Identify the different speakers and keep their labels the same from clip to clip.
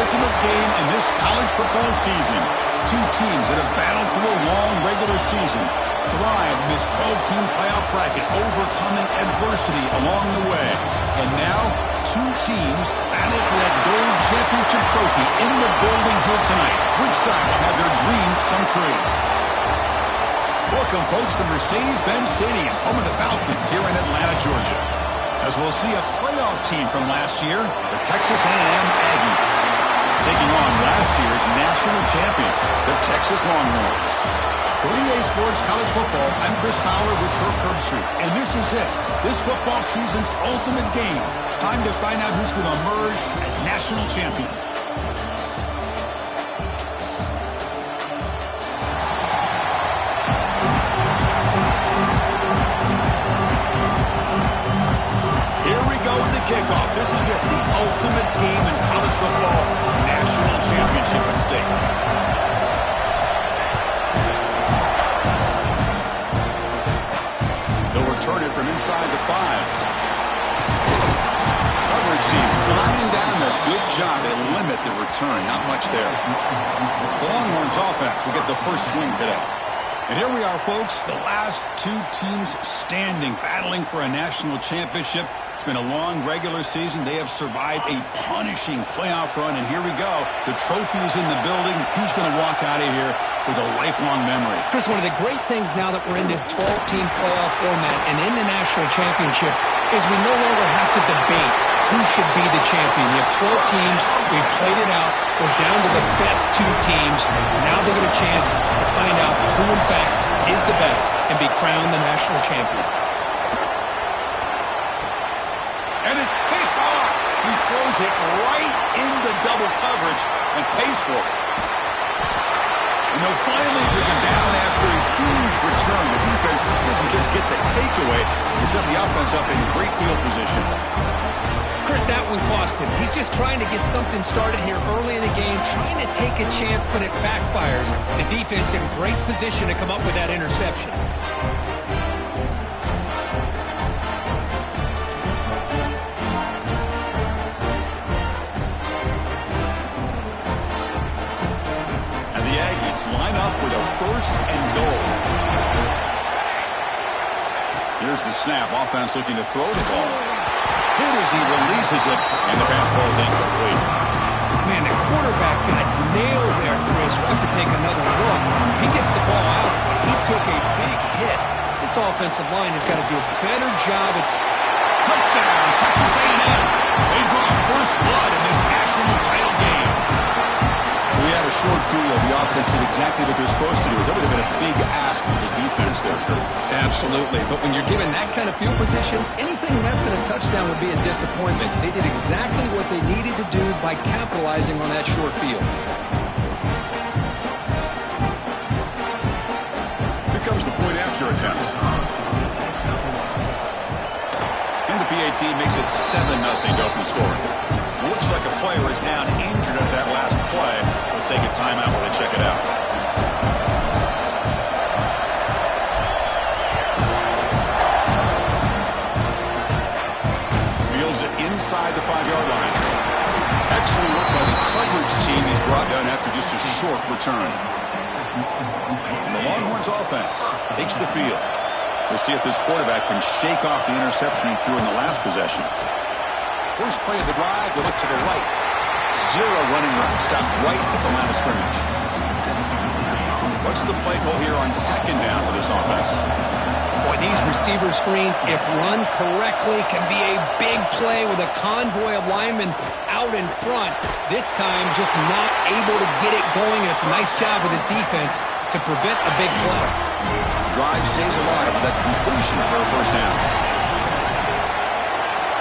Speaker 1: ultimate game in this college football season. Two teams that have battled through a long regular season, thrive in this 12-team playoff bracket, overcoming adversity along the way. And now, two teams battle for that gold championship trophy in the building here tonight. Which side will have their dreams come true? Welcome, folks, to Mercedes-Benz Stadium, home of the Falcons here in Atlanta, Georgia. As we'll see a playoff team from last year, the Texas A&M Aggies, taking on last year's national champions, the Texas Longhorns. For EA Sports College Football, I'm Chris Fowler with Kirk Herbstreit, and this is it. This football season's ultimate game. Time to find out who's going to emerge as national champion. Kickoff. This is it, the ultimate game in college football, national championship at stake. They'll return it from inside the 5. Coverage team flying down there. Good job. They limit the return. Not much there. The Longhorns offense will get the first swing today. And here we are, folks, the last two teams standing, battling for a national championship. It's been a long regular season. They have survived a punishing playoff run, and here we go. The trophy is in the building. Who's going to walk out of here with a lifelong memory?
Speaker 2: Chris, one of the great things now that we're in this 12-team playoff format and in the national championship is we no longer have to debate who should be the champion. You have 12 teams. We've played it out. We're down to the best two teams. Now they get a chance to find out who, in fact, is the best and be crowned the national champion.
Speaker 1: And it's picked off. He throws it right into double coverage and pays for it. And they'll finally bring him down after a huge return. The defense doesn't just get the takeaway. They set the offense up in great field position.
Speaker 2: Chris, that one cost him. He's just trying to get something started here early in the game, trying to take a chance, but it backfires. The defense in great position to come up with that interception.
Speaker 1: And the Aggies line up with a 1st and goal. Here's the snap. Offense looking to throw the ball. Hit as he releases it, and the pass ball is incomplete.
Speaker 2: Man, the quarterback got nailed there, Chris. We'll have to take another look. He gets the ball out, but he took a big hit. This offensive line has got to do a better job at...
Speaker 1: Touchdown, Texas A&M. They draw first blood in this national title game. We had a short view of the offense did exactly what they're supposed to do. That would have been a big ask for the defense there, Kurt.
Speaker 2: Absolutely. But when you're given that kind of field position, anything less than a touchdown would be a disappointment. They did exactly what they needed to do by capitalizing on that short field.
Speaker 1: Here comes the point after attempt. And the PAT makes it 7-0 to open scoring. Looks like a player is down injured at that last play. We'll take a timeout while they check it out. Fields it inside the 5-yard line. Excellent work by the coverage team. He's brought down after just a short return. And the Longhorns offense takes the field. We'll see if this quarterback can shake off the interception he threw in the last possession. First play of the drive, they look to the right. Zero running room, stopped right at the line of scrimmage. What's the play call here on 2nd down for this offense?
Speaker 2: Boy, these receiver screens, if run correctly, can be a big play with a convoy of linemen out in front. This time, just not able to get it going. And it's a nice job of the defense to prevent a big play.
Speaker 1: Drive stays alive with that completion for a first down.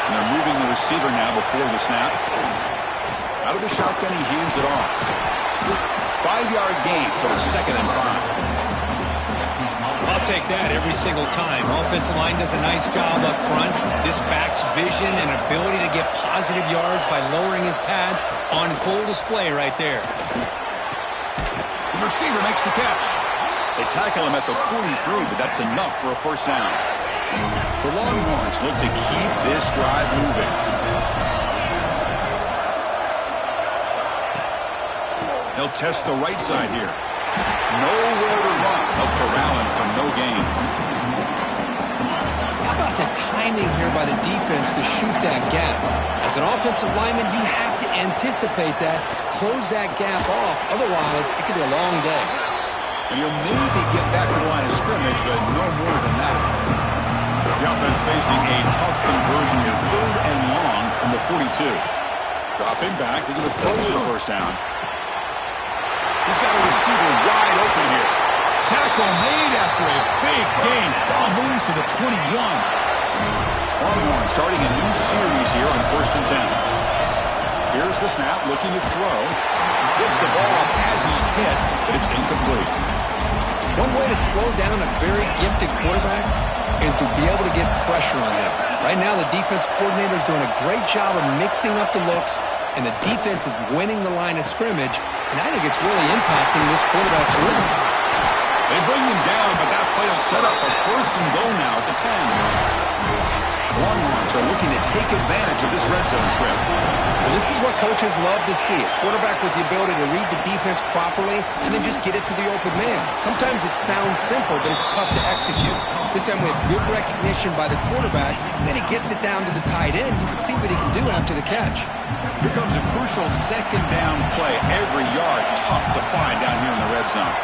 Speaker 1: And they're moving the receiver now before the snap. Out of the shotgun, he hands it off. 5-yard gain, so it's 2nd and 5.
Speaker 2: I'll take that every single time. Offensive line does a nice job up front. This back's vision and ability to get positive yards by lowering his pads on full display right there.
Speaker 1: The receiver makes the catch. They tackle him at the 43, but that's enough for a first down. The Longhorns look to keep this drive moving. They'll test the right side here. Nowhere to run. They'll corral him for no gain.
Speaker 2: How about the timing here by the defense to shoot that gap? As an offensive lineman, you have to anticipate that, close that gap off. Otherwise, it could be a long day.
Speaker 1: And he'll maybe get back to the line of scrimmage, but no more than that. The offense facing a tough conversion here. 3rd and long from the 42. Dropping back. Look at the throw for the first down. He's got a receiver wide open here. Tackle made after a big gain. Ball moves to the 21. Longhorn starting a new series here on 1st and 10. Here's the snap, looking to throw. Gets the ball up as he's hit, but it's incomplete.
Speaker 2: One way to slow down a very gifted quarterback is to be able to get pressure on him. Right now, the defense coordinator is doing a great job of mixing up the looks, and the defense is winning the line of scrimmage, and I think it's really impacting this quarterback's rhythm.
Speaker 1: They bring him down, but that play will set up a 1st and goal now at the 10. Longhorns are looking to take advantage of this red zone trip.
Speaker 2: Well, this is what coaches love to see. A quarterback with the ability to read the defense properly and then just get it to the open man. Sometimes it sounds simple, but it's tough to execute. This time we have good recognition by the quarterback, and then he gets it down to the tight end. You can see what he can do after the catch.
Speaker 1: Here comes a crucial 2nd down play. Every yard tough to find down here in the red zone.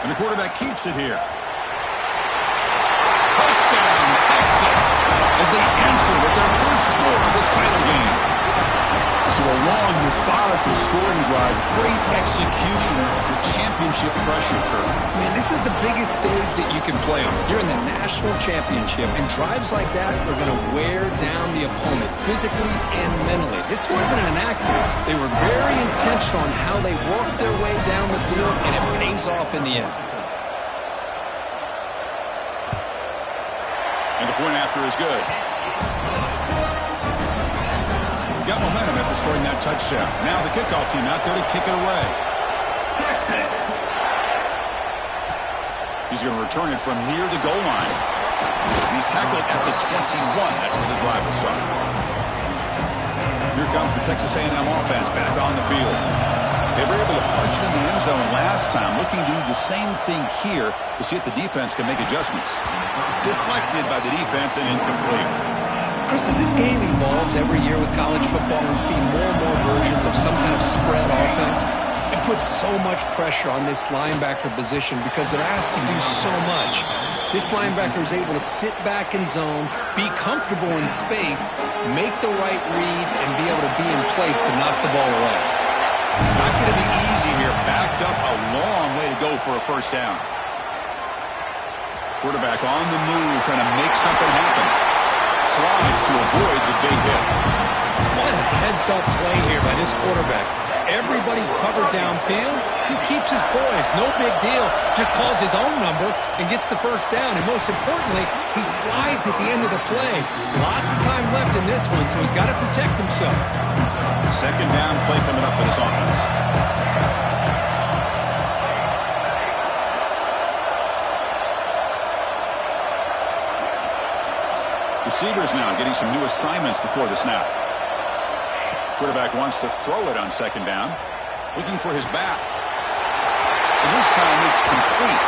Speaker 1: And the quarterback keeps it here. Touchdown, Texas, as they answer with their first score of this title game. So a long, methodical scoring drive, great execution with championship pressure, Kurt.
Speaker 2: Man, this is the biggest stage that you can play on. You're in the national championship, and drives like that are going to wear down the opponent physically and mentally. This wasn't an accident. They were very intentional on how they worked their way down the field, and it pays off in the end.
Speaker 1: And the point after is good. Got momentum after scoring that touchdown. Now the kickoff team out there to kick it away. Texas. He's going to return it from near the goal line. And he's tackled at the 21. That's where the drive will start. Here comes the Texas A&M offense back on the field. They were able to punch it in the end zone last time, looking to do the same thing here to see if the defense can make adjustments. Deflected by the defense and incomplete.
Speaker 2: Chris, as this game evolves every year with college football, we see more and more versions of some kind of spread offense. It puts so much pressure on this linebacker position because they're asked to do so much. This linebacker is able to sit back in zone, be comfortable in space, make the right read, and be able to be in place to knock the ball away.
Speaker 1: Not going to be easy here. Backed up a long way to go for a first down. Quarterback on the move, trying to make something happen. Slides to avoid the big hit.
Speaker 2: What a heads-up play here by this quarterback. Everybody's covered downfield. He keeps his poise. No big deal. Just calls his own number and gets the first down. And most importantly, he slides at the end of the play. Lots of time left in this one, so he's got to protect himself.
Speaker 1: 2nd down play coming up for this offense. Receivers now getting some new assignments before the snap. Quarterback wants to throw it on 2nd down. Looking for his back. And this time it's complete.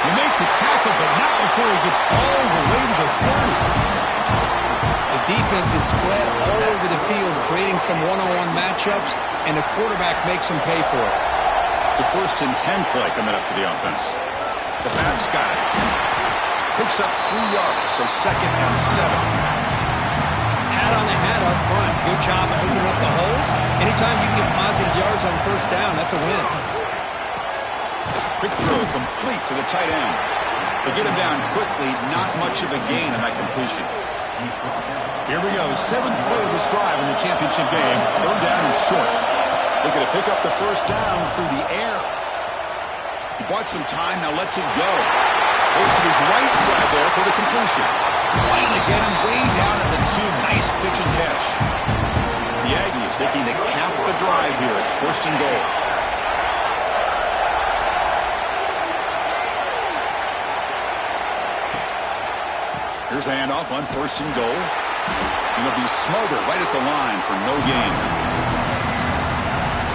Speaker 1: You make the tackle, but not before he gets all the way to the 30.
Speaker 2: The defense is spread all over the field, creating some one-on-one matchups, and the quarterback makes them pay for it.
Speaker 1: It's a 1st and 10 play coming up for the offense. The back's got it. Picks up 3 yards, so 2nd and 7.
Speaker 2: Hat on the hat up front. Good job opening up the holes. Anytime you get positive yards on 1st down, that's a win.
Speaker 1: Quick throw complete to the tight end. They get him down quickly. Not much of a gain on that completion. Here we go. 7th play of this drive in the championship game. 3rd down and short. Looking to pick up the first down through the air. He bought some time. Now lets it go. Goes to his right side there for the completion. Trying to get him way down at the 2. Nice pitch and catch. The Aggies looking to cap the drive here. It's 1st and goal. Here's the handoff on 1st and goal. And he'll be smothered right at the line for no gain.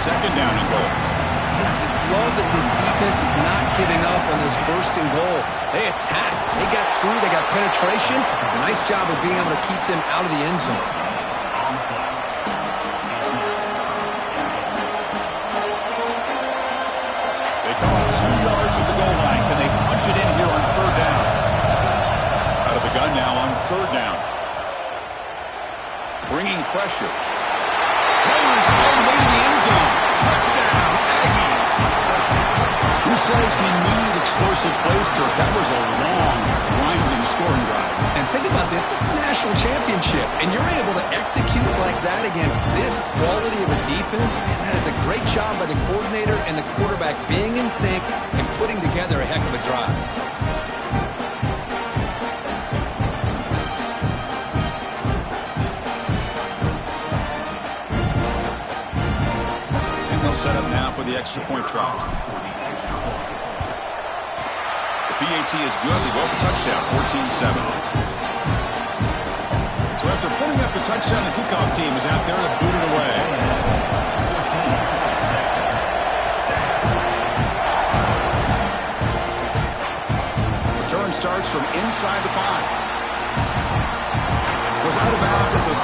Speaker 1: second down and goal.
Speaker 2: And I just love that this defense is not giving up on this first and goal. They attacked. They got through. They got penetration. Nice job of being able to keep them out of the end zone.
Speaker 1: They come up 2 yards at the goal line. Can they punch it in here on third down? Out of the gun now on third down. Bringing pressure. Players all the way to the end zone. Touchdown, Aggies. Who says he needed explosive plays, Kirk? That was a long, grinding scoring drive.
Speaker 2: And think about this. This is a national championship, and you're able to execute like that against this quality of a defense, and that is a great job by the coordinator and the quarterback being in sync and putting together a heck of a drive.
Speaker 1: Set up now for the extra point try. The PAT is good. They go up a touchdown, 14-7. So after putting up a touchdown, the kickoff team is out there to boot it away. Return starts from inside the 5. Goes out of bounds at the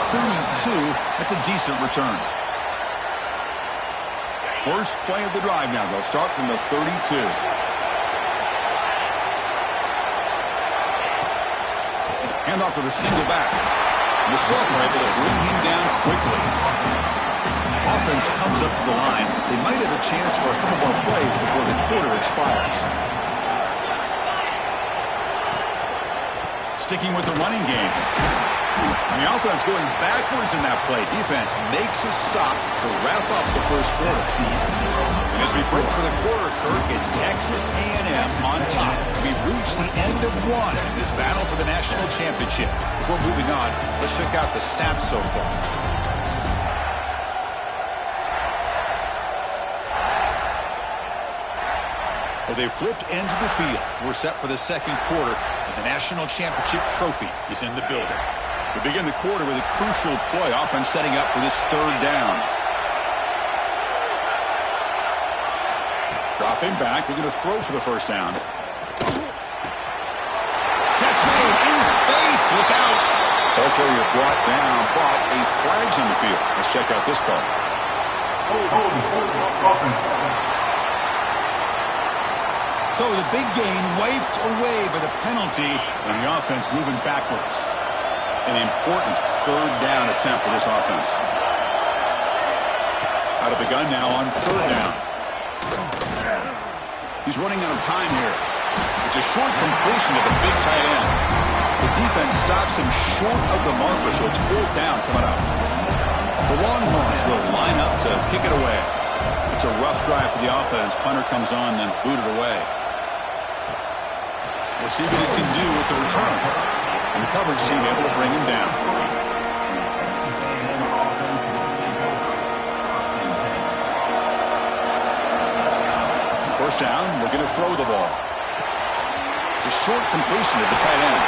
Speaker 1: 32. That's a decent return. First play of the drive now. They'll start from the 32. Hand off to the single back. The Sultan are able to bring him down quickly. Offense comes up to the line. They might have a chance for a couple more plays before the quarter expires. Sticking with the running game. And the offense going backwards in that play. Defense makes a stop to wrap up the first quarter. And as we break for the quarter, Kirk, it's Texas A&M on top. We've reached the end of one in this battle for the national championship. Before moving on, let's check out the stats so far. Well, they've flipped into the field. We're set for the second quarter, and the national championship trophy is in the building. We begin the quarter with a crucial play. Offense setting up for this third down. Dropping back. They're going to throw for the first down. Catch made in space. Look out. Ball carrier brought down, but a flag's on the field. Let's check out this call. So the big gain wiped away by the penalty, and the offense moving backwards. An important third down attempt for this offense. Out of the gun now on third down. He's running out of time here. It's a short completion to the big tight end. The defense stops him short of the marker, so it's fourth down coming up. The Longhorns will line up to kick it away. It's a rough drive for the offense. Punter comes on and booted away. We'll see what he can do with the return. And the coverage team able to bring him down. First down, we're going to throw the ball. The short completion to the tight end.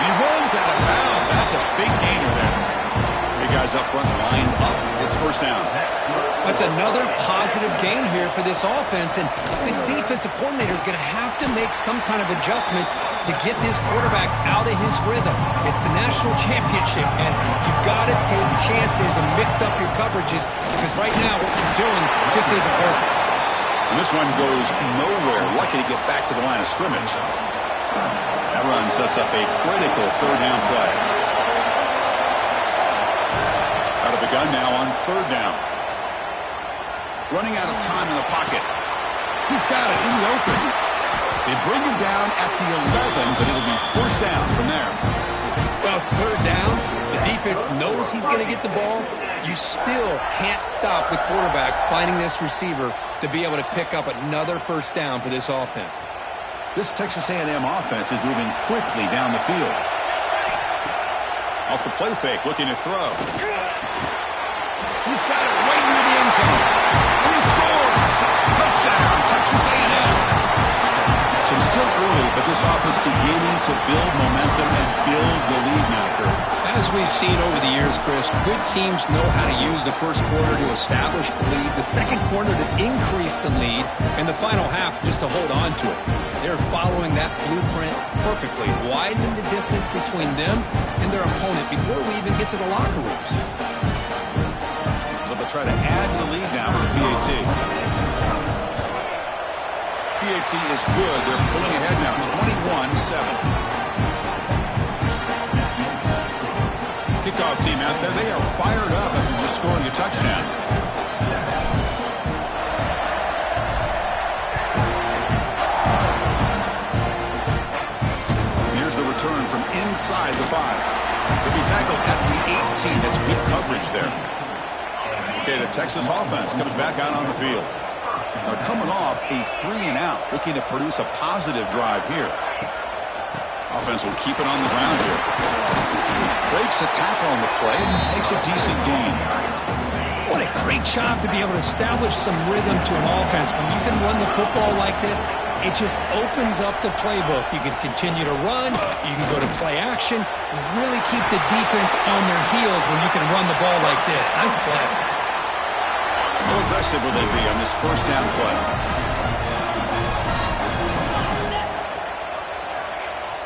Speaker 1: He runs out of bounds. That's a big gainer there. Big guys up front, line up. It's first down.
Speaker 2: That's another positive gain here for this offense, and this defensive coordinator is going to have to make some kind of adjustments to get this quarterback out of his rhythm. It's the national championship, and you've got to take chances and mix up your coverages, because right now what you're doing just isn't working.
Speaker 1: And this one goes nowhere. Lucky to get back to the line of scrimmage. That run sets up a critical third down play. Out of the gun now on third down. Running out of time in the pocket. He's got it in the open. They bring him down at the 11, but it'll be first down from there.
Speaker 2: Well, it's third down. The defense knows he's going to get the ball. You still can't stop the quarterback finding this receiver to be able to pick up another first down for this offense.
Speaker 1: This Texas A&M offense is moving quickly down the field. Off the play fake, looking to throw. He's got it right near the end zone. And he scores! Touchdown, Texas A&M. So still early, but this this offense beginning to build momentum and build the lead now, Kurt?
Speaker 2: As we've seen over the years, Chris, good teams know how to use the first quarter to establish the lead, the second quarter to increase the lead, and the final half just to hold on to it. They're following that blueprint perfectly, widening the distance between them and their opponent before we even get to the locker rooms.
Speaker 1: So they'll try to add to the lead now with the PAT. PAT is good. They're pulling ahead now, 21-7. Kickoff team out there. They are fired up after just scoring a touchdown. Here's the return from inside the 5. He'll be tackled at the 18. That's good coverage there. Okay, the Texas offense comes back out on the field. Now coming off a 3-and-out, looking to produce a positive drive here. Offense will keep it on the ground here. Breaks a tackle on the play, makes a decent gain.
Speaker 2: What a great job to be able to establish some rhythm to an offense. When you can run the football like this, it just opens up the playbook. You can continue to run, you can go to play action. You really keep the defense on their heels when you can run the ball like this. Nice play.
Speaker 1: How aggressive will they be on this first down play?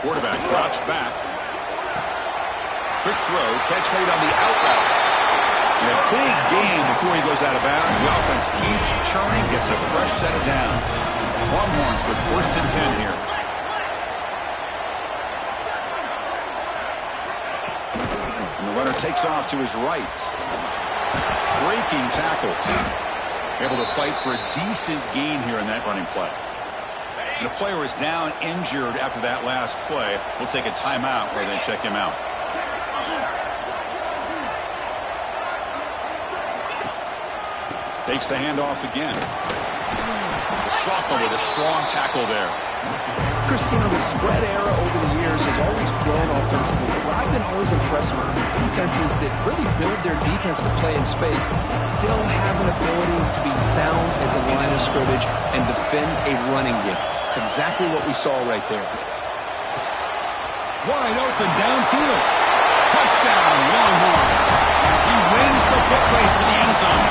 Speaker 1: Quarterback drops back. Quick throw, catch made on the out route. And a big gain before he goes out of bounds. The offense keeps churning, gets a fresh set of downs. Longhorns with 1st and 10 here. And the runner takes off to his right. Breaking tackles. Able to fight for a decent gain here in that running play. And a player is down injured after that last play. We'll take a timeout rather than check him out. Takes the handoff again. The sophomore with a strong tackle there.
Speaker 3: Christine, the spread era over the years has always grown offensively. But what I've been always impressed with defenses that really build their defense to play in space still have an ability to be sound at the line of scrimmage and defend a running game. It's exactly what we saw right there.
Speaker 1: Wide open downfield. Touchdown, Longhorns. He wins the foot race to the end zone.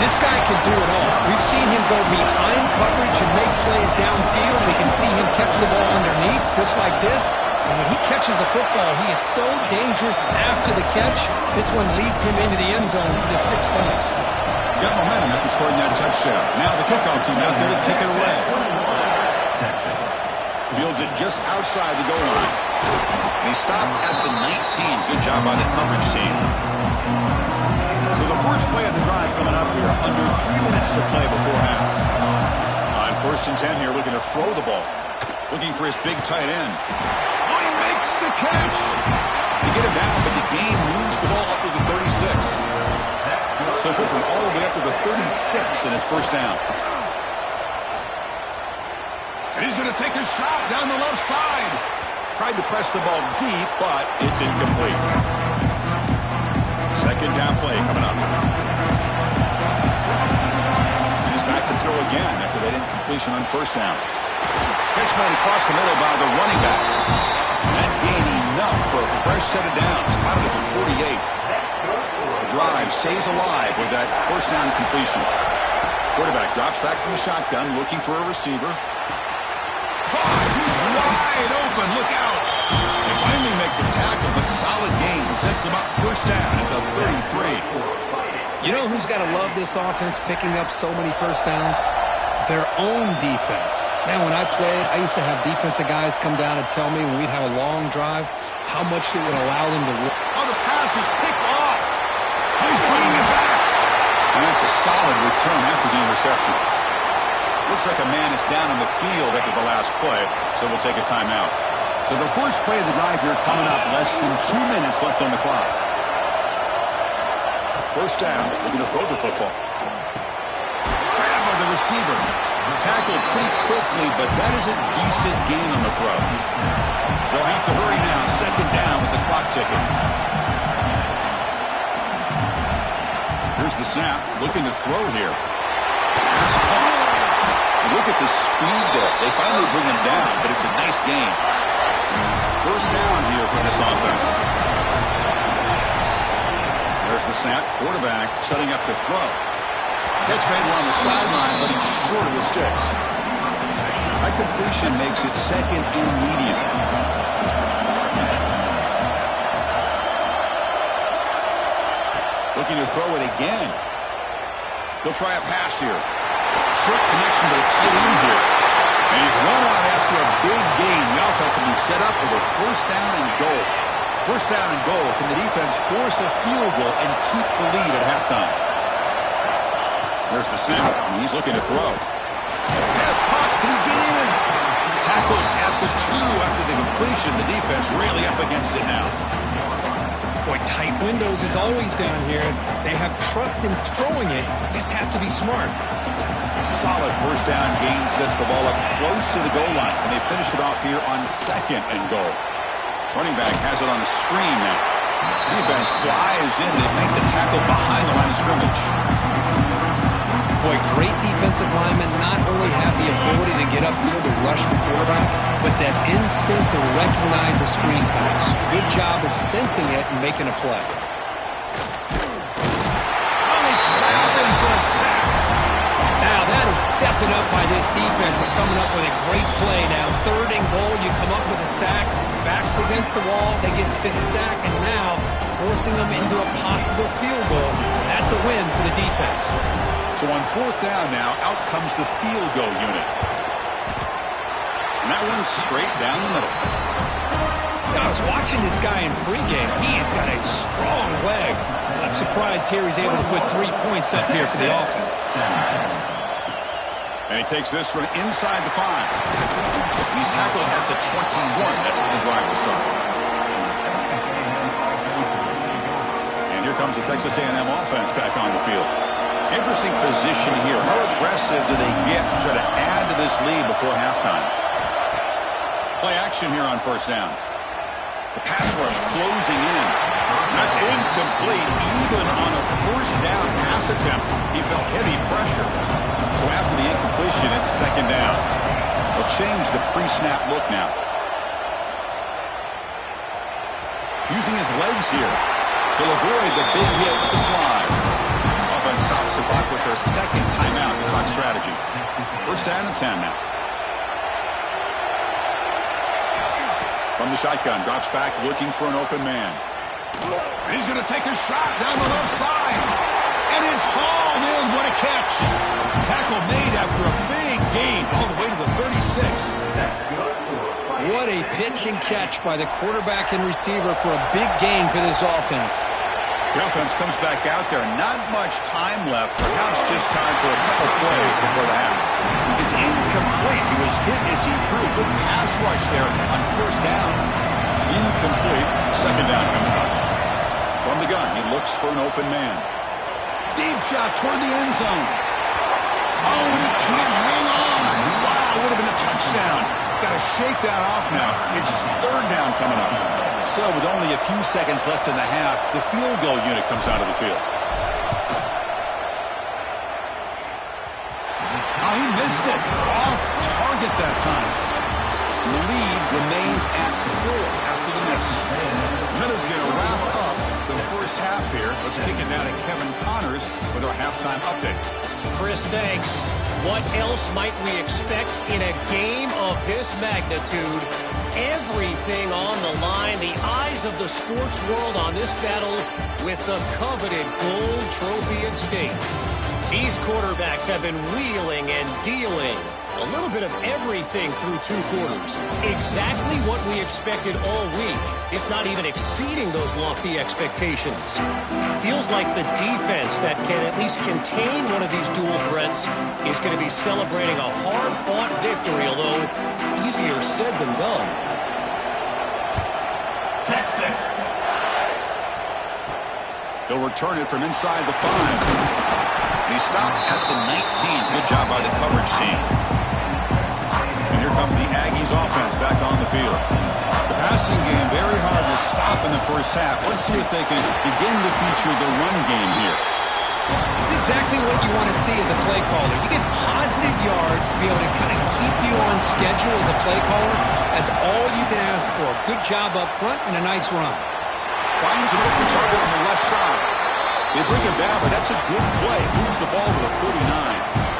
Speaker 2: This guy can do it all. We've seen him go behind coverage and make plays downfield. We can see him catch the ball underneath, just like this. And when he catches a football, he is so dangerous after the catch. This one leads him into the end zone for the 6 points.
Speaker 1: Got momentum after scoring that touchdown. Now the kickoff team out there to kick it away. Fields it just outside the goal line. And he stopped at the 19. Good job by the coverage team. So the first play of the drive coming up here, under 3 minutes to play before half. On 1st and 10 here, looking to throw the ball. Looking for his big tight end. Oh, he makes the catch. They get him down, but the game moves the ball up to the 36. So quickly, all the way up to the 36 in his first down. And he's going to take a shot down the left side. Tried to press the ball deep, but it's incomplete. Second down play coming up. He's back to throw again after that incompletion on 1st down. Catch made across the middle by the running back. That gain enough for a fresh set of downs. Spotted at the 48. The drive stays alive with that 1st down completion. Quarterback drops back from the shotgun, looking for a receiver. He's wide open. Look out. They finally make the tackle, but solid gain sets him up 1st down at the 33.
Speaker 2: You know who's got to love this offense picking up so many 1st downs? Their own defense. Man, when I played, I used to have defensive guys come down and tell me when we'd have a long drive how much it would allow them to work.
Speaker 1: Oh, the pass is picked off. He's bringing it back. And that's a solid return after the interception. Looks like a man is down on the field after the last play, so we'll take a timeout. So the first play of the drive here coming up, less than 2 minutes left on the clock. 1st down, looking to throw the football. Grab by the receiver. Tackled pretty quickly, but that is a decent gain on the throw. They'll have to hurry now, 2nd down with the clock ticking. Here's the snap, looking to throw here. Pass caught. look at the speed there. They finally bring him down, but it's a nice gain. First down here for this offense. There's the snap. Quarterback setting up to throw. Catch made on the sideline, but he's short of the sticks. That completion makes it second and medium. Looking to throw it again. He'll try a pass here. Short connection to the tight end here. And he's run out after a big gain. The offense will be set up with a first down and goal. First down and goal. Can the defense force a field goal and keep the lead at halftime? There's the snap. And he's looking to throw. Pass caught. Can he get in? Tackled at the 2 after the completion. The defense really up against it now.
Speaker 2: Boy, tight windows is always down here. They have trust in throwing it. Just have to be smart.
Speaker 1: Solid first down gain sets the ball up close to the goal line. And they finish it off here on second and goal. Running back has it on the screen now. Defense flies in. They make the tackle behind the line of scrimmage.
Speaker 2: Boy, great defensive linemen not only have the ability to get upfield and rush the quarterback, but that instinct to recognize a screen pass. Good job of sensing it and making a play.
Speaker 1: Only trap him for a sack.
Speaker 2: Now that is stepping up by this defense and coming up with a great play. Now 3rd and goal, you come up with a sack, backs against the wall, they get this sack, and now forcing them into a possible field goal. That's a win for the defense.
Speaker 1: So on 4th down now, out comes the field goal unit. And that one's straight down the middle.
Speaker 2: Now, I was watching this guy in pregame. He has got a strong leg. I'm surprised here he's able to put 3 points up here for the offense.
Speaker 1: And he takes this from inside the 5. And he's tackled at the 21. That's where the drive will start. And here comes the Texas A&M offense back on the field. Interesting position here. How aggressive do they get to try to add to this lead before halftime? Play action here on first down. The pass rush closing in. That's incomplete. Even on a first down pass attempt, he felt heavy pressure. So after the incompletion, it's second down. They'll change the pre-snap look now. Using his legs here. He'll avoid the big hit with the slide. Offense stops the clock with their second timeout to talk strategy. First down and 10 now. From the shotgun, drops back looking for an open man. And he's going to take a shot down the left side. And it's hauled in. What a catch. Tackle made after a big gain all the way to the 36.
Speaker 2: What a pitch and catch by the quarterback and receiver for a big gain for this offense.
Speaker 1: The offense comes back out there. Not much time left. Perhaps just time for a couple plays before the half. It's incomplete. He was hit as he threw. Good pass rush there on first down. Incomplete. Second down coming up. From the gun, he looks for an open man. Deep shot toward the end zone. Oh, and he can't hang on. Wow, would have been a touchdown. Got to shake that off now. It's third down coming up. So with only a few seconds left in the half, the field goal unit comes out of the field. Oh, he missed it. Off target that time. The lead remains at 4 after the miss. Minutes going to wrap up the first half here. Let's kick it down to Kevin Connors with our halftime update.
Speaker 4: Chris, thanks. What else might we expect in a game of this magnitude? Everything on the line, the eyes of the sports world on this battle with the coveted gold trophy at stake. These quarterbacks have been wheeling and dealing. A little bit of everything through 2 quarters. Exactly what we expected all week, if not even exceeding those lofty expectations. Feels like the defense that can at least contain one of these dual threats is going to be celebrating a hard-fought victory, although easier said than done.
Speaker 1: Texas. He'll return it from inside the 5. And he stopped at the 19. Good job by the coverage team. And here comes the Aggies offense back on the field. The passing game very hard to stop in the first half. Let's see if they can begin to feature the run game here.
Speaker 2: This is exactly what you want to see as a play caller. You get positive yards to be able to kind of keep you on schedule as a play caller. That's all you can ask for. Good job up front and a nice run.
Speaker 1: Finds an open target on the left side. They bring him down, but that's a good play. Moves the ball to the 39.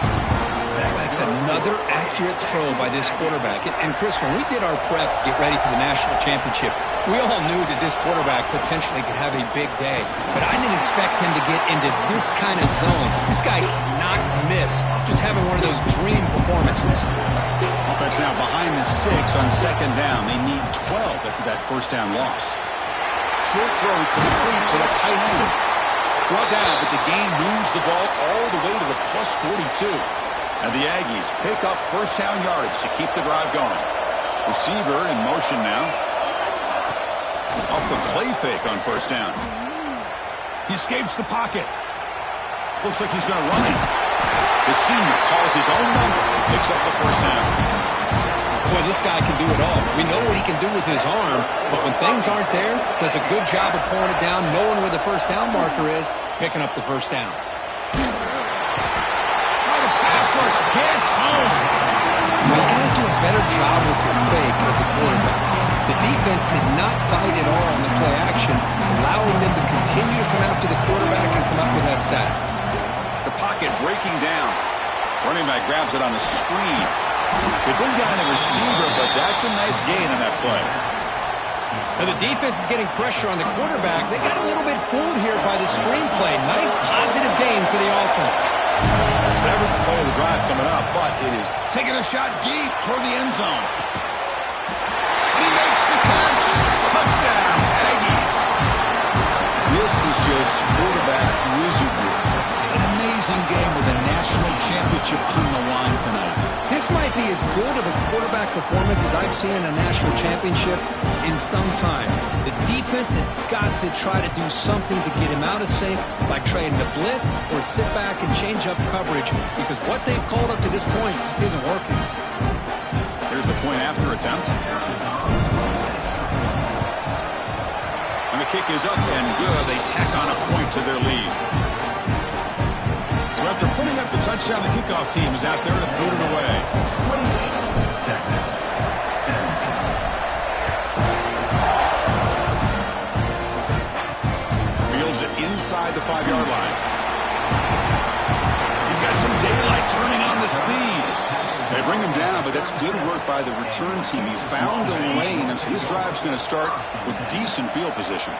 Speaker 2: That's another accurate throw by this quarterback. And Chris, when we did our prep to get ready for the national championship, we all knew that this quarterback potentially could have a big day. But I didn't expect him to get into this kind of zone. This guy cannot miss. Just having one of those dream performances.
Speaker 1: Offense now behind the sticks on second down. They need 12 after that first down loss. Short throw complete to the tight end. Brought down, but the game moves the ball all the way to the plus 42. And the Aggies pick up first down yardage to keep the drive going. Receiver in motion now. Off the play fake on first down. He escapes the pocket. Looks like he's going to run it. The senior calls his own number and picks up the first down.
Speaker 2: Boy, this guy can do it all. We know what he can do with his arm, but when things aren't there, does a good job of pulling it down, knowing where the first down marker is, picking up the first down.
Speaker 1: Rush gets home.
Speaker 2: Well, you got to do a better job with your fake as a quarterback. The defense did not bite at all on the play action, allowing them to continue to come after the quarterback and come up with that sack.
Speaker 1: The pocket breaking down. Running back grabs it on a screen. They bring down the receiver, but that's a nice gain on that play.
Speaker 2: Now the defense is getting pressure on the quarterback. They got a little bit fooled here by the screen play. Nice positive gain for the offense.
Speaker 1: Seventh play of the drive coming up, but it is taking a shot deep toward the end zone. He makes the catch. Touchdown, Aggies. This is just quarterback wizardry. An amazing game with a national championship on the line tonight.
Speaker 2: This might be as good of a quarterback performance as I've seen in a national championship in some time. The defense has got to try to do something to get him out of sync by trying to blitz or sit back and change up coverage, because what they've called up to this point just isn't working.
Speaker 1: Here's the point after attempt. And the kick is up and good. They tack on a point to their lead. So after putting up the touchdown, the kickoff team is out there to boot it away. Fields it inside the 5-yard line. He's got some daylight turning on the speed. They bring him down, but that's good work by the return team. He found a lane, and so this drive's going to start with decent field position.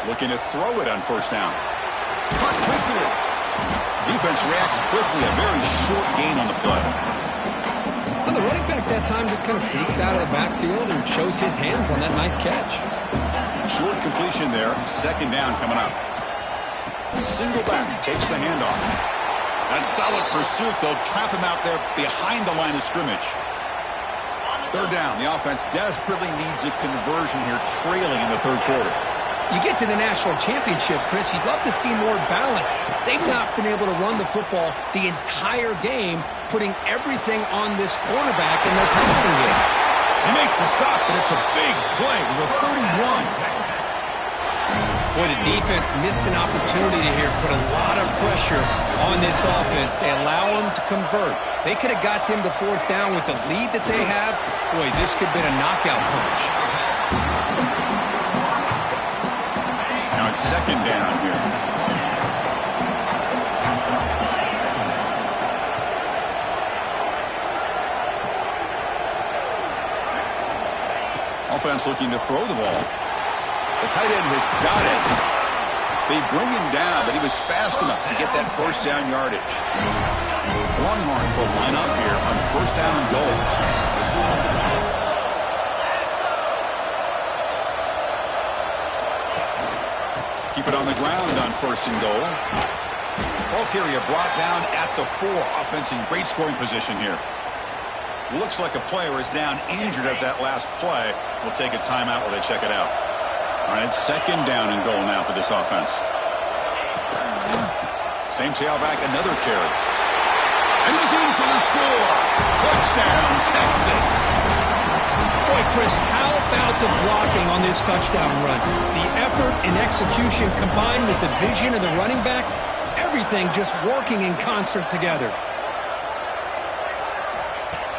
Speaker 1: Looking to throw it on first down. Cut quickly. Defense reacts quickly. A very short gain on the play.
Speaker 2: Well, the running back that time just kind of sneaks out of the backfield and shows his hands on that nice catch.
Speaker 1: Short completion there. Second down coming up. Single back takes the handoff. That solid pursuit. They'll trap him out there behind the line of scrimmage. Third down. The offense desperately needs a conversion here, trailing in the third quarter.
Speaker 2: You get to the national championship, Chris, you'd love to see more balance. They've not been able to run the football the entire game, putting everything on this quarterback in their passing game.
Speaker 1: They make the stop, but it's a big play with a 31.
Speaker 2: Boy, the defense missed an opportunity here, put a lot of pressure on this offense. They allow them to convert. They could have got them to fourth down with the lead that they have. Boy, this could have been a knockout punch.
Speaker 1: Now it's second down here. Offense looking to throw the ball. The tight end has got it. They bring him down, but he was fast enough to get that first down yardage. Longhorns will line up here on first down and goal. Keep it on the ground on first and goal. Ball carrier brought down at the 4. Offense in great scoring position here. Looks like a player is down injured at that last play. We'll take a timeout while they check it out. All right, second down and goal now for this offense. Same tailback, another carry. And he's in for the score. Touchdown, Texas.
Speaker 2: Boy, Chris, how about the blocking on this touchdown run? The effort and execution combined with the vision of the running back, everything just working in concert together.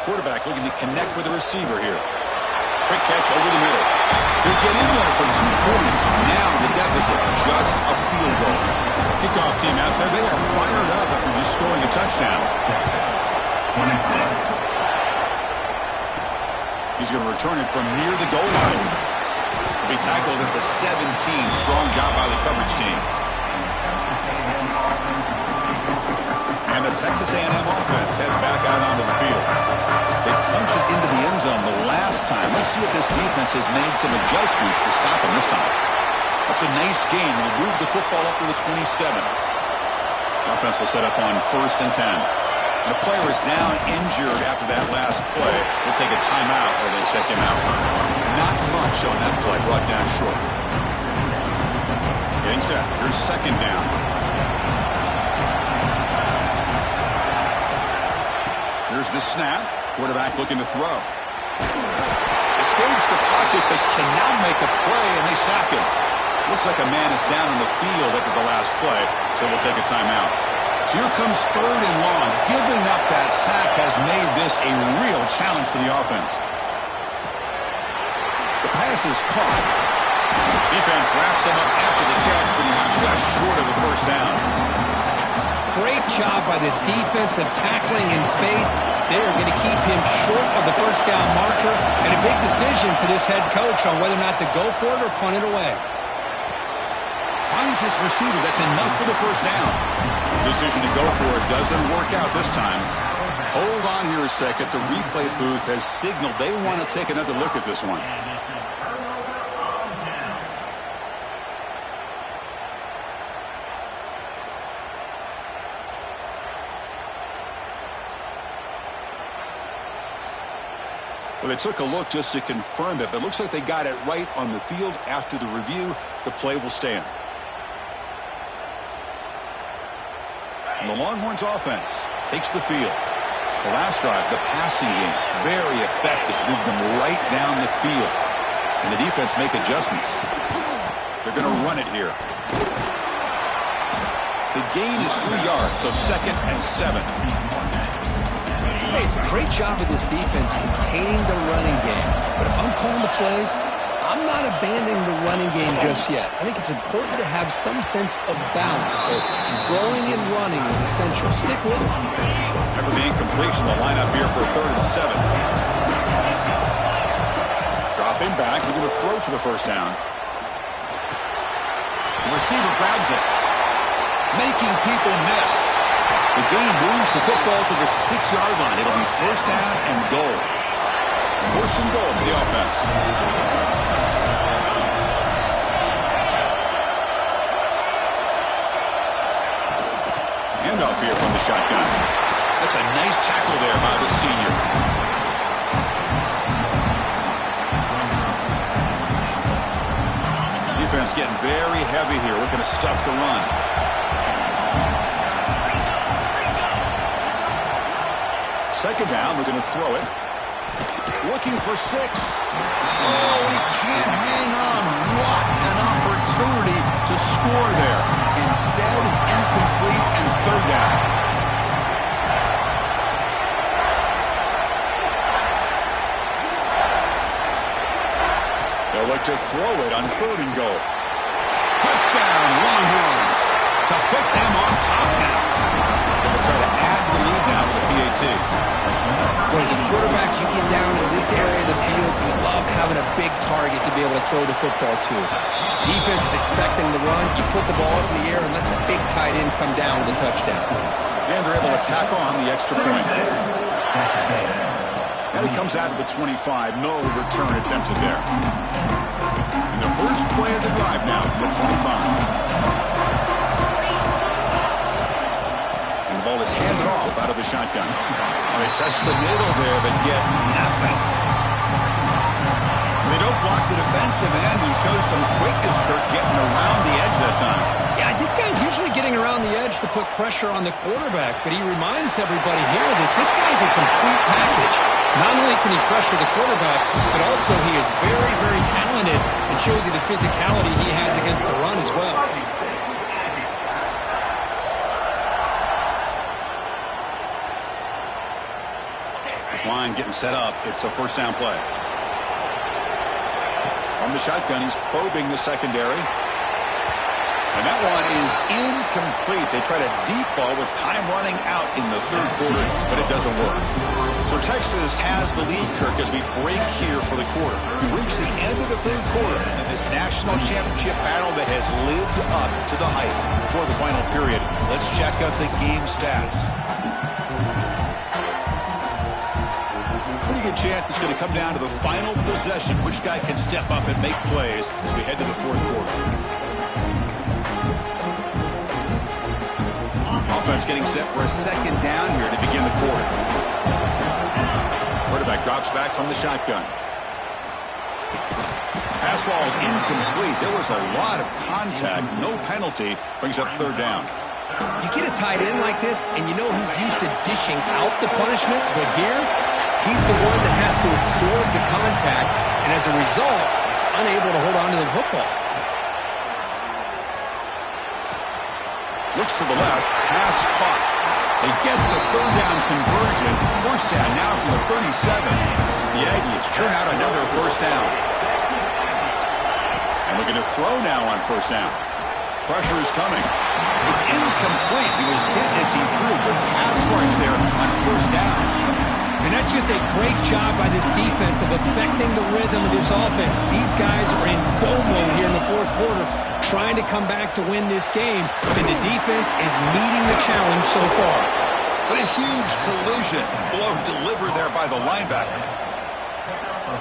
Speaker 1: Quarterback looking to connect with the receiver here. Quick catch over the middle. He'll get in there for 2 points. Now the deficit, just a field goal. Kickoff team out there, they are fired up after just scoring a touchdown.
Speaker 5: 26.
Speaker 1: He's going to return it from near the goal line. He'll be tackled at the 17. Strong job by the coverage team. And the Texas A&M offense heads back out onto the field. They punched it into the end zone the last time. Let's see if this defense has made some adjustments to stop them this time. That's a nice gain. We'll move the football up to the 27. The offense will set up on 1st and 10. The player is down injured after that last play. They'll take a timeout or they'll check him out. Not much on that play. Brought down short. Getting set. Here's 2nd down. Here's the snap. Quarterback looking to throw. Escapes the pocket but cannot make a play, and they sack him. Looks like a man is down on the field after the last play, so we'll take a timeout. So here comes 3rd and long. Giving up that sack has made this a real challenge for the offense. The pass is caught. Defense wraps him up after the catch, but he's just short of the 1st down.
Speaker 2: Great job by this defensive tackling in space. They are going to keep him short of the 1st down marker, and a big decision for this head coach on whether or not to go for it or punt it away.
Speaker 1: Finds his receiver. That's enough for the 1st down. Decision to go for it doesn't work out this time. Hold on here a second. The replay booth has signaled they want to take another look at this one. Well, they took a look just to confirm it, but it looks like they got it right on the field. After the review, the play will stand. And the Longhorns offense takes the field. The last drive, the passing game, very effective. Moved them right down the field. And the defense make adjustments. They're going to run it here. The gain is 3 yards, so 2nd and 7.
Speaker 3: Hey, it's a great job of this defense containing the running game. But if I'm calling the plays, I'm not abandoning the running game just yet. I think it's important to have some sense of balance. So throwing and running is essential. Stick with it.
Speaker 1: After the incompletion, the lineup here for 3rd and 7. Dropping back. We're going to throw for the 1st down. The receiver grabs it, making people miss. The game moves the football to the 6-yard line. It'll be 1st down and goal. 1st and goal for the offense. Handoff here from the shotgun. That's a nice tackle there by the senior. Defense getting very heavy here, looking to stuff the run. Second down, we're going to throw it. Looking for 6. Oh, he can't hang on. What an opportunity to score there. Instead, incomplete and 3rd down. They'll look to throw it on 3rd and goal. Touchdown, Longhorns. To put them on top now. They'll try to add the lead now with a PAT.
Speaker 3: Well, as a quarterback, you get down to this area of the field, you love having a big target to be able to throw the football to. Defense is expecting the run. You put the ball up in the air and let the big tight end come down with a touchdown.
Speaker 1: And they're able to tackle on the extra point. And it comes out of the 25. No return attempted there. And the first play of the drive now from the 25. The ball is handed off out of the shotgun. They test the middle there, but get nothing. They don't block the defensive end, who shows some quickness, Kirk, getting around the edge that time.
Speaker 2: Yeah, this guy's usually getting around the edge to put pressure on the quarterback, but he reminds everybody here that this guy's a complete package. Not only can he pressure the quarterback, but also he is very, very talented and shows you the physicality he has against the run as well.
Speaker 1: This line getting set up. It's a first down play. From the shotgun, he's probing the secondary. And that one is incomplete. They tried a deep ball with time running out in the third quarter, but it doesn't work. So Texas has the lead, Kirk, as we break here for the quarter. We reach the end of the third quarter in this national championship battle that has lived up to the hype. Before the final period, let's check out the game stats. Pretty good chance it's going to come down to the final possession. Which guy can step up and make plays as we head to the fourth quarter. Offense getting set for a second down here to begin the quarter. Quarterback drops back from the shotgun. Pass ball is incomplete. There was a lot of contact. No penalty. Brings up third down.
Speaker 2: You get a tight end like this, and you know he's used to dishing out the punishment, but here, he's the one that has to absorb the contact, and as a result, he's unable to hold on to the football.
Speaker 1: Looks to the left. Pass caught. They get the third down conversion. First down now from the 37. The Aggies churn out another first down. And looking to throw now on first down. Pressure is coming. It's incomplete. He was hit as he threw. Good pass rush there on first down.
Speaker 2: And that's just a great job by this defense of affecting the rhythm of this offense. These guys are in go mode here in the fourth quarter, trying to come back to win this game, and the defense is meeting the challenge so far.
Speaker 1: But a huge collision. Blow delivered there by the linebacker.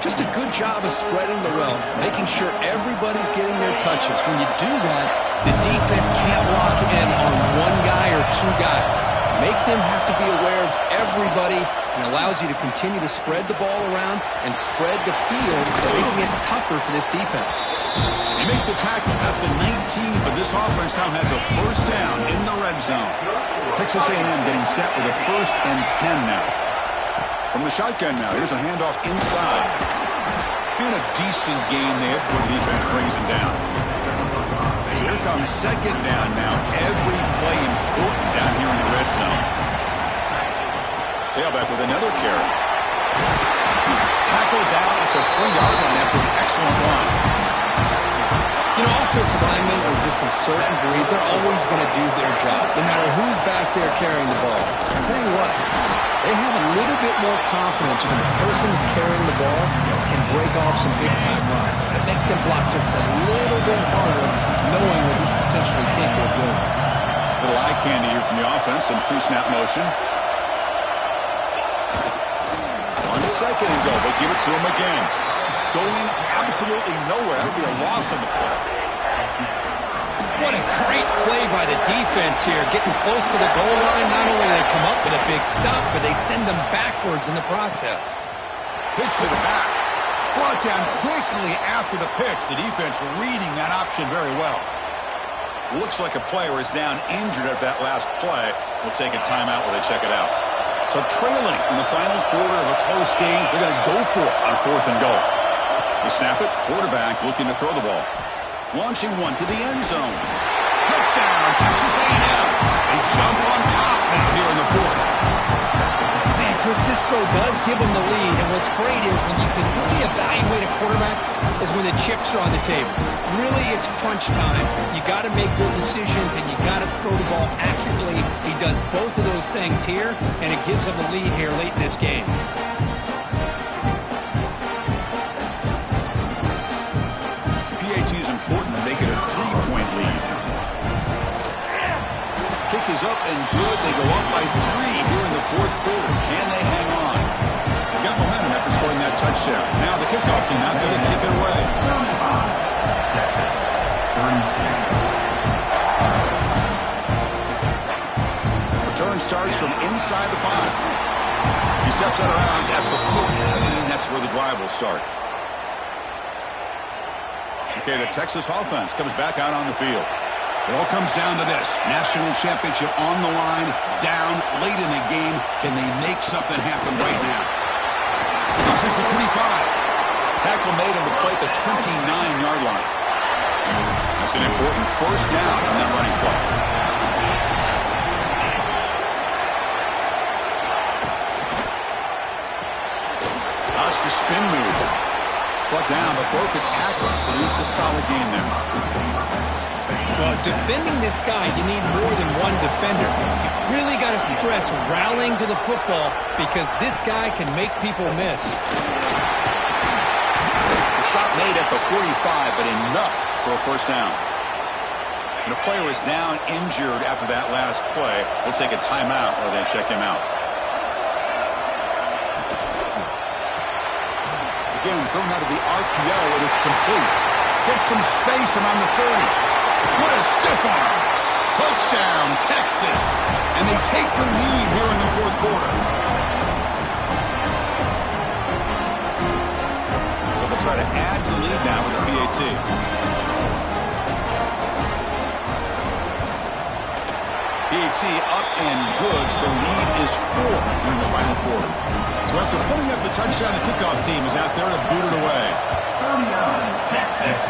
Speaker 3: Just a good job of spreading the wealth, making sure everybody's getting their touches. When you do that, the defense can't lock in on one guy or two guys. Make them have to be aware of everybody, and allows you to continue to spread the ball around and spread the field, making it tougher for this defense.
Speaker 1: They make the tackle at the 19, but this offense now has a first down in the red zone. Texas A&M getting set with a 1st and 10 now. From the shotgun now, here's a handoff inside. Been a decent gain there before the defense brings him down. So here comes second down now. Every play important down here in the red zone. Tailback with another carry. Tackled down at the 3-yard line after an excellent run.
Speaker 3: You know, offensive linemen are just a certain breed. They're always going to do their job, no matter who's back there carrying the ball. I'll tell you what, they have a little bit more confidence when the person that's carrying the ball can break off some big-time runs. That makes them block just a little bit harder, knowing what he's potentially capable of doing.
Speaker 1: Little eye candy here from the offense, some pre-snap motion. On second and goal, they'll give it to him again. Going absolutely nowhere. That would be a loss on the play.
Speaker 2: What a great play by the defense here. Getting close to the goal line, not only do they come up with a big stop, but they send them backwards in the process.
Speaker 1: Pitch to the back. Brought down quickly after the pitch. The defense reading that option very well. Looks like a player is down injured at that last play. We'll take a timeout while they check it out. So trailing in the final quarter of a close game, they're going to go for it on 4th and goal. They snap it. Quarterback looking to throw the ball. Launching one to the end zone. Touchdown, Texas A&M. They jump on top now here in the fourth.
Speaker 2: Man, Chris, this throw does give them the lead, and what's great is when you can really evaluate a quarterback is when the chips are on the table. Really, it's crunch time. You got to make good decisions, and you got to throw the ball accurately. He does both of those things here, and it gives them the lead here late in this game.
Speaker 1: Is important to make it a 3-point lead. Kick is up and good. They go up by 3 here in the fourth quarter. Can they hang on? They got momentum after scoring that touchdown. Now the kickoff team out there to kick it away. Return starts from inside the 5. He steps out of bounds at the 14. That's where the drive will start. Okay, the Texas offense comes back out on the field. It all comes down to this. National championship on the line, down late in the game. Can they make something happen right now? This is the 25. Tackle made him to play at the 29-yard line. That's an important first down on that running play. That's the spin move. Brought down, but broke a tackle. Produced a solid game there.
Speaker 2: Well, defending this guy, you need more than one defender. You really got to stress rallying to the football because this guy can make people miss.
Speaker 1: The stop made at the 45, but enough for a first down. And a player is down injured after that last play. We'll take a timeout or then check him out. Again, thrown out of the RPO, and it's complete. Gets some space around the 30. What a stiff arm. Touchdown, Texas. And they take the lead here in the fourth quarter. So they'll try to add to the lead now with the PAT. PAT up and good. So the lead is 4 in the final quarter. So after putting up a touchdown, the kickoff team is out there to boot it away.
Speaker 5: 39, Texas.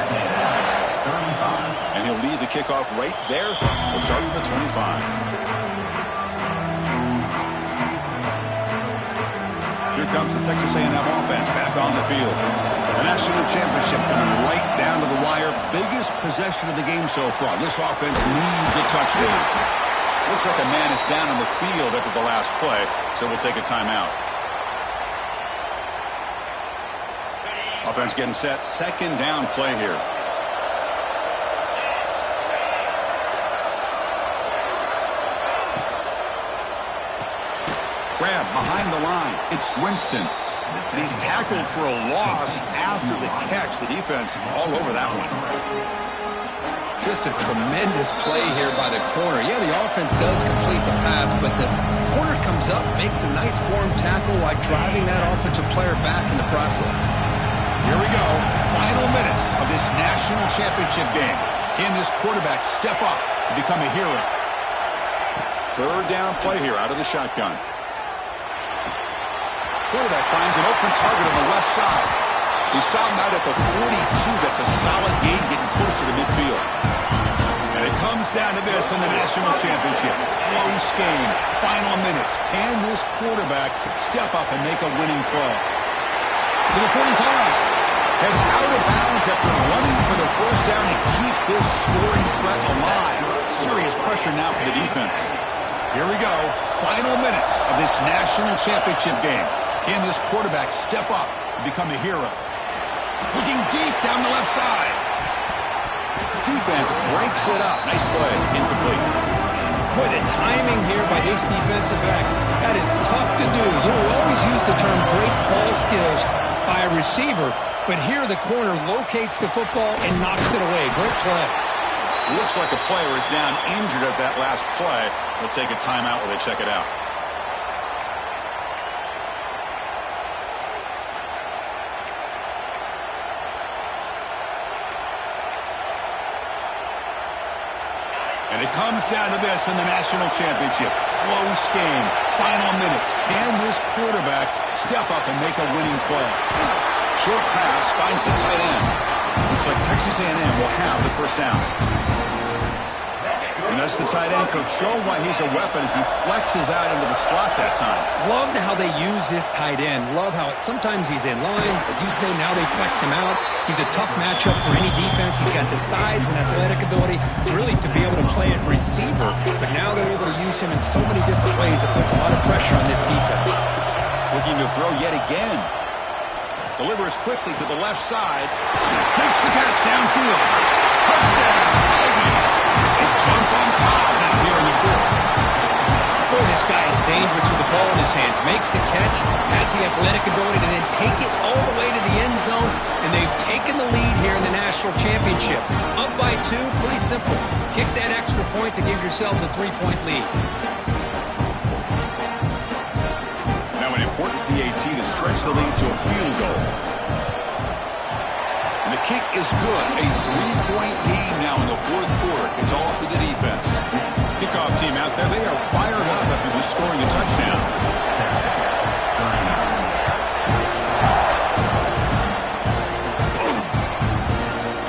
Speaker 5: 35.
Speaker 1: And he'll lead the kickoff right there. We'll start with the 25. Here comes the Texas A&M offense back on the field. The national championship coming right down to the wire. Biggest possession of the game so far. This offense needs a touchdown. Looks like a man is down on the field after the last play, so we'll take a timeout. Offense getting set. Second down play here. Grab behind the line. It's Winston. And he's tackled for a loss after the catch. The defense all over that one.
Speaker 3: Just a tremendous play here by the corner. Yeah, the offense does complete the pass, but the corner comes up, makes a nice form tackle while driving that offensive player back in the process.
Speaker 1: Here we go. Final minutes of this national championship game. Can this quarterback step up and become a hero? Third down play here out of the shotgun. Quarterback finds an open target on the left side. He's stopped out at the 42. That's a solid gain, getting closer to midfield. And it comes down to this in the national championship. Close game. Final minutes. Can this quarterback step up and make a winning play? To the 45. Heads out of bounds after running for the first down to keep this scoring threat alive. Serious pressure now for the defense. Here we go. Final minutes of this national championship game. Can this quarterback step up and become a hero? Looking deep down the left side. Defense breaks it up. Nice play. Incomplete.
Speaker 2: Boy, the timing here by this defensive back, that is tough to do. You know, we always use the term great ball skills by a receiver, but here the corner locates the football and knocks it away. Great play.
Speaker 1: Looks like a player is down injured at that last play. We'll take a timeout while they check it out. And it comes down to this in the national championship. Close game. Final minutes. Can this quarterback step up and make a winning play? Short pass finds the tight end. Looks like Texas A&M will have the first down. And that's the tight end coach showing why he's a weapon as he flexes out into the slot that time.
Speaker 2: Love how they use this tight end. Love how sometimes he's in line. As you say, now they flex him out. He's a tough matchup for any defense. He's got the size and athletic ability really to be able to play at receiver. But now they're able to use him in so many different ways. It puts a lot of pressure on this defense.
Speaker 1: Looking to throw yet again. Delivers quickly to the left side. Makes the catch downfield. Touchdown, Aggies. They jump on top now here in the fourth.
Speaker 2: Boy, this guy is dangerous with the ball in his hands. Makes the catch, has the athletic ability to then take it all the way to the end zone, and they've taken the lead here in the national championship. Up by 2, pretty simple. Kick that extra point to give yourselves a 3-point lead. Now an important PAT to stretch the lead to a field goal.
Speaker 1: And the kick is good. A 3-point game now in the fourth quarter. It's all up to the defense. Kickoff team out there, they are fired up after just scoring a touchdown.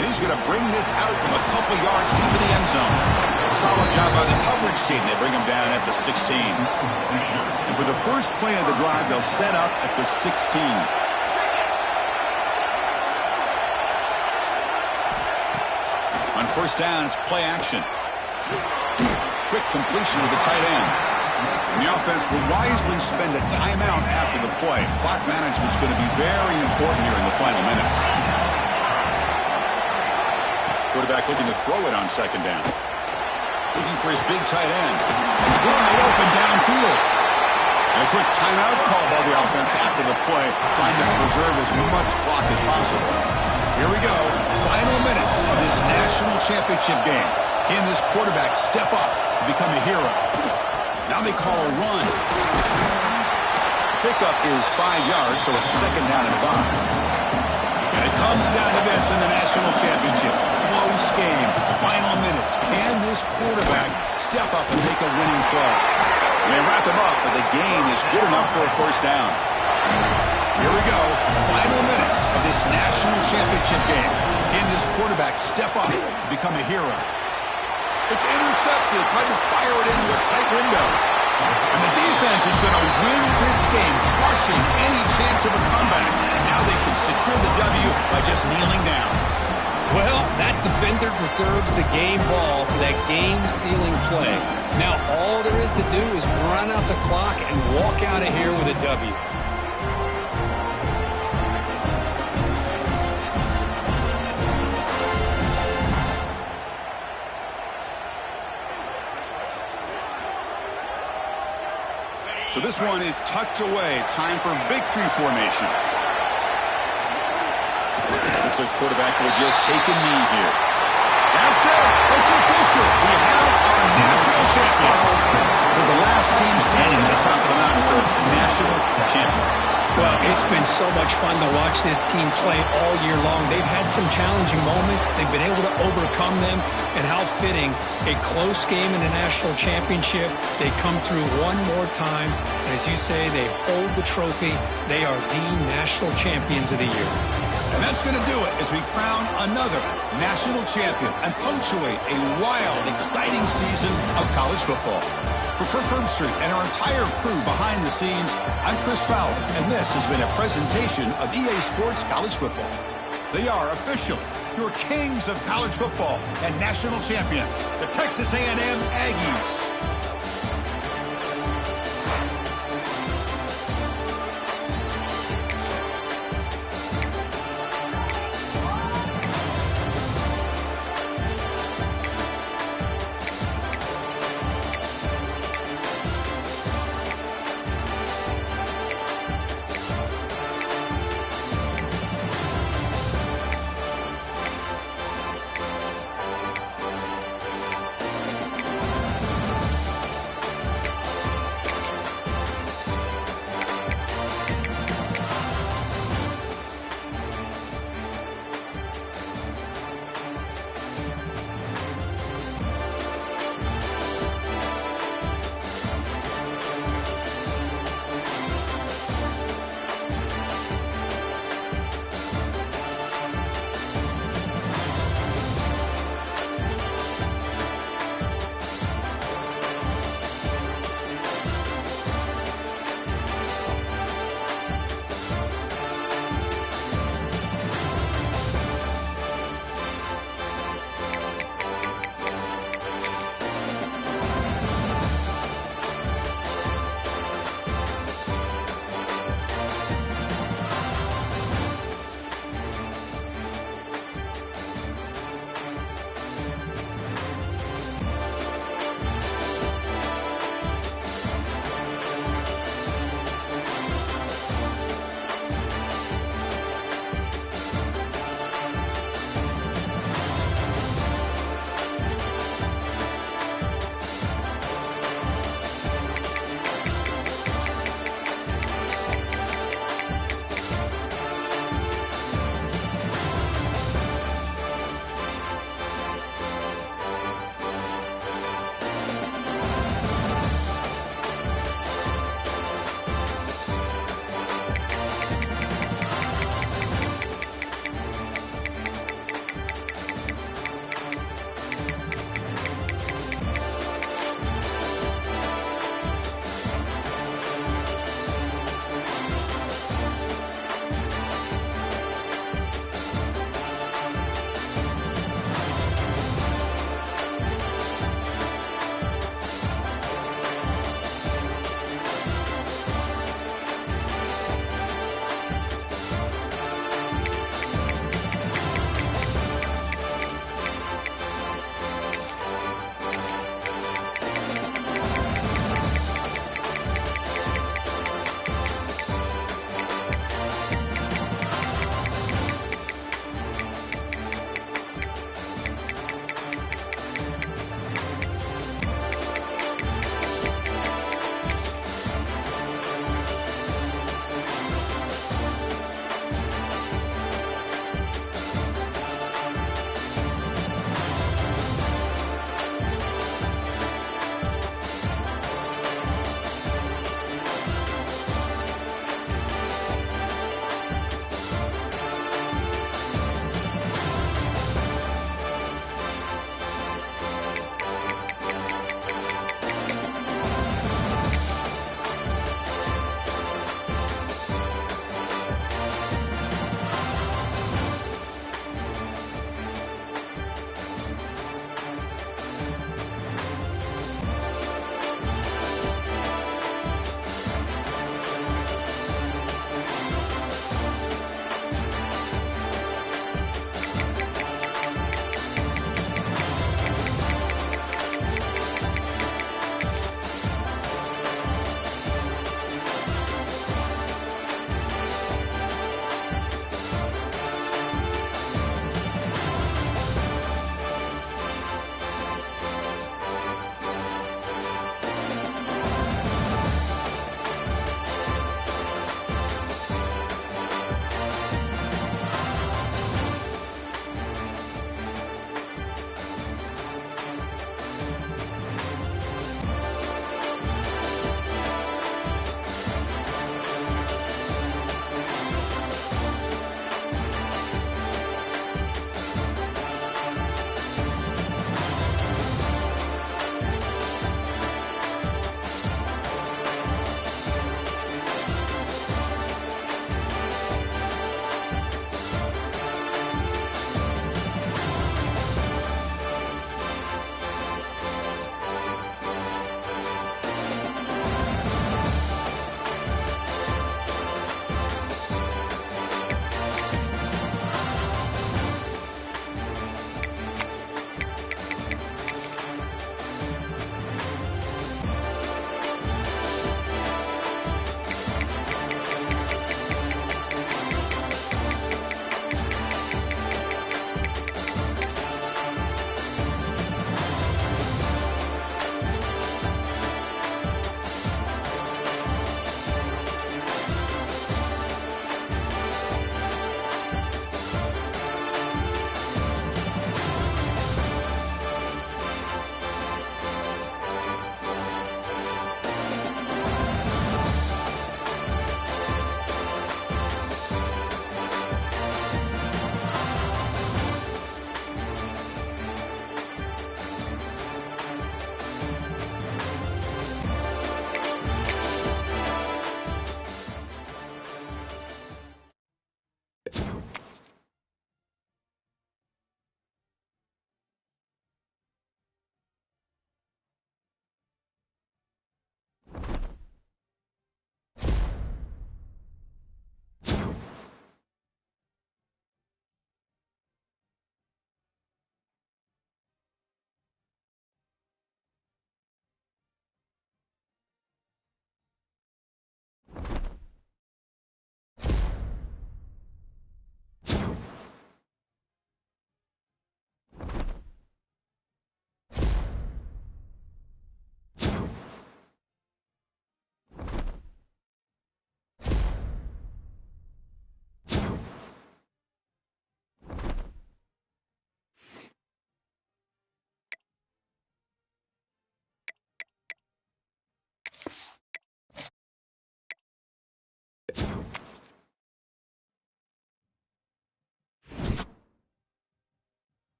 Speaker 1: And he's going to bring this out from a couple yards deep in the end zone. Solid job by the coverage team. They bring him down at the 16. And for the first play of the drive, they'll set up at the 16. On first down, it's play action. Quick completion to the tight end. And the offense will wisely spend a timeout after the play. Clock management's going to be very important here in the final minutes. Quarterback looking to throw it on second down. Looking for his big tight end. Wide open downfield. And a quick timeout call by the offense after the play, trying to preserve as much clock as possible. Here we go. Final minutes of this national championship game. Can this quarterback step up and become a hero? Now they call a run. Pickup is 5 yards, so it's second down and 5. And it comes down to this in the national championship. Close game. Final minutes. Can this quarterback step up and make a winning play? They wrap him up, but the gain is good enough for a first down. Here we go. Final minutes of this national championship game. Can this quarterback step up and become a hero? It's intercepted. Tried to fire it into a tight window. And the defense is going to win this game, crushing any chance of a comeback. And now they can secure the W by just kneeling down.
Speaker 2: Well, that defender deserves the game ball for that game-sealing play. Now all there is to do is run out the clock and walk out of here with a W.
Speaker 1: So this one is tucked away. Time for victory formation. Looks like the quarterback will just take a knee here. That's it. It's official. We have our national champions. We're the last team standing at the top of the mountain for national champions.
Speaker 2: Well, it's been so much fun to watch this team play all year long. They've had some challenging moments. They've been able to overcome them. And how fitting, a close game in the national championship. They come through one more time. And as you say, they hold the trophy. They are the national champions of the year.
Speaker 1: And that's going to do it as we crown another national champion and punctuate a wild, exciting season of college football. For Kirk Herbstreit and our entire crew behind the scenes, I'm Chris Fowler, and this has been a presentation of EA Sports College Football. They are officially your kings of college football and national champions, the Texas A&M Aggies.